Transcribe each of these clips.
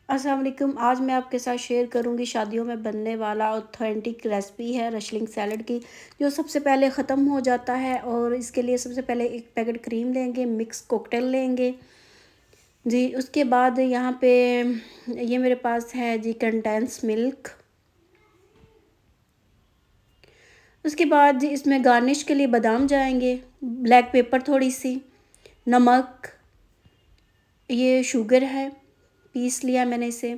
अस्सलाम वालेकुम। आज मैं आपके साथ शेयर करूंगी शादियों में बनने वाला ऑथेंटिक रेसिपी है रशलिंग सैलड की, जो सबसे पहले ख़त्म हो जाता है। और इसके लिए सबसे पहले एक पैकेट क्रीम लेंगे, मिक्स कॉकटेल लेंगे जी। उसके बाद यहाँ पे ये मेरे पास है जी कंडेंस मिल्क। उसके बाद जी इसमें गार्निश के लिए बादाम जाएंगे, ब्लैक पेपर थोड़ी सी, नमक, ये शुगर है, पीस लिया मैंने इसे,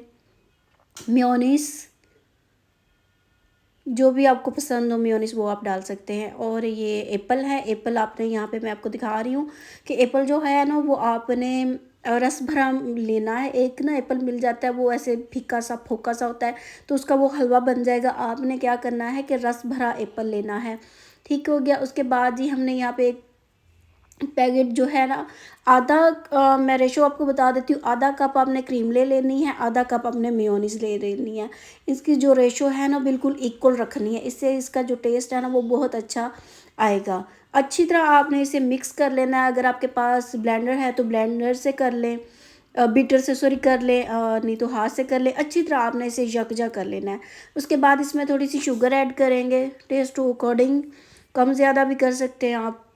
मेयोनीज, जो भी आपको पसंद हो मेयोनीज वो आप डाल सकते हैं। और ये एप्पल है, एप्पल आपने यहाँ पे मैं आपको दिखा रही हूँ कि एप्पल जो है ना वो आपने रस भरा लेना है। एक ना एप्पल मिल जाता है वो ऐसे फीका सा फोका सा होता है, तो उसका वो हलवा बन जाएगा। आपने क्या करना है कि रस भरा एप्पल लेना है। ठीक हो गया। उसके बाद ही हमने यहाँ पे एक पैकेट जो है ना, आधा मैं रेशो आपको बता देती हूँ। आधा कप आपने क्रीम ले लेनी है, आधा कप आपने मेयोनीज ले लेनी है। इसकी जो रेशो है ना बिल्कुल इक्वल रखनी है, इससे इसका जो टेस्ट है ना वो बहुत अच्छा आएगा। अच्छी तरह आपने इसे मिक्स कर लेना है। अगर आपके पास ब्लेंडर है तो ब्लेंडर से कर लें, बीटर से सॉरी कर लें, नहीं तो हाथ से कर लें। अच्छी तरह आपने इसे यकजा कर लेना है। उसके बाद इसमें थोड़ी सी शुगर ऐड करेंगे, टेस्ट टू अकॉर्डिंग, कम ज़्यादा भी कर सकते हैं आप।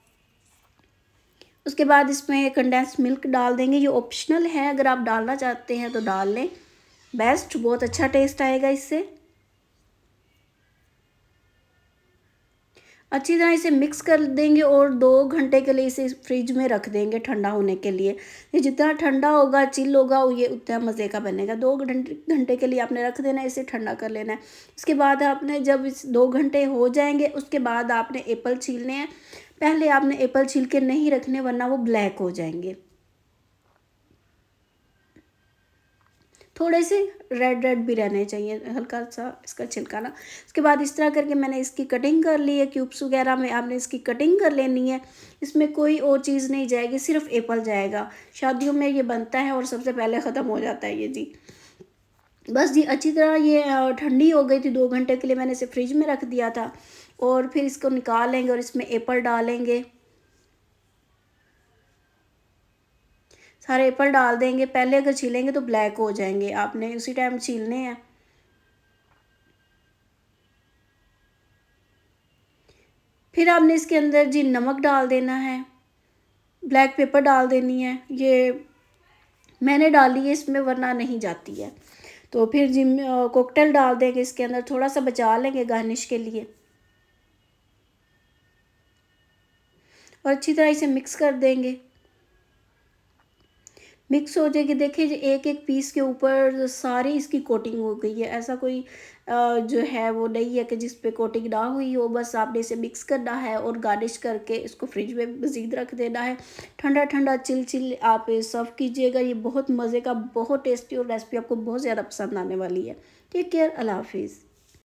उसके बाद इसमें कंडेंस मिल्क डाल देंगे, ये ऑप्शनल है, अगर आप डालना चाहते हैं तो डाल लें, बेस्ट, बहुत अच्छा टेस्ट आएगा इससे। अच्छी तरह इसे मिक्स कर देंगे और 2 घंटे के लिए इसे फ्रिज में रख देंगे ठंडा होने के लिए। ये जितना ठंडा होगा, चिल होगा, ये उतना मज़े का बनेगा। 2 घंटे के लिए आपने रख देना है, इसे ठंडा कर लेना है। उसके बाद आपने जब इस 2 घंटे हो जाएंगे उसके बाद आपने एप्पल छीलने हैं। पहले आपने एप्पल छील के नहीं रखने वरना वो ब्लैक हो जाएंगे, थोड़े से रेड रेड भी रहने चाहिए, हल्का सा इसका छिलका ना। उसके बाद इस तरह करके मैंने इसकी कटिंग कर ली है, क्यूब्स वगैरह में आपने इसकी कटिंग कर लेनी है। इसमें कोई और चीज़ नहीं जाएगी, सिर्फ एप्पल जाएगा। शादियों में ये बनता है और सबसे पहले ख़त्म हो जाता है ये जी। बस जी अच्छी तरह ये ठंडी हो गई थी, 2 घंटे के लिए मैंने इसे फ्रिज में रख दिया था। और फिर इसको निकाल लेंगे और इसमें एप्पल डालेंगे, सारे एप्पल डाल देंगे। पहले अगर छीलेंगे तो ब्लैक हो जाएंगे, आपने उसी टाइम छीलने हैं। फिर आपने इसके अंदर जी नमक डाल देना है, ब्लैक पेपर डाल देनी है, ये मैंने डाली है इसमें वरना नहीं जाती है। तो फिर जी कॉकटेल डाल देंगे इसके अंदर, थोड़ा सा बचा लेंगे गार्निश के लिए। और अच्छी तरह इसे मिक्स कर देंगे। मिक्स हो जाएगी, देखिए जी एक एक पीस के ऊपर सारी इसकी कोटिंग हो गई है। ऐसा कोई जो है वो नहीं है कि जिस पे कोटिंग ना हुई हो। बस आपने इसे मिक्स करना है और गार्निश करके इसको फ्रिज में मज़ीद रख देना है। ठंडा ठंडा चिल चिल आप सर्व कीजिएगा। ये बहुत मज़े का, बहुत टेस्टी और रेसिपी आपको बहुत ज़्यादा पसंद आने वाली है। टेक केयर, अल्लाह हाफिज़।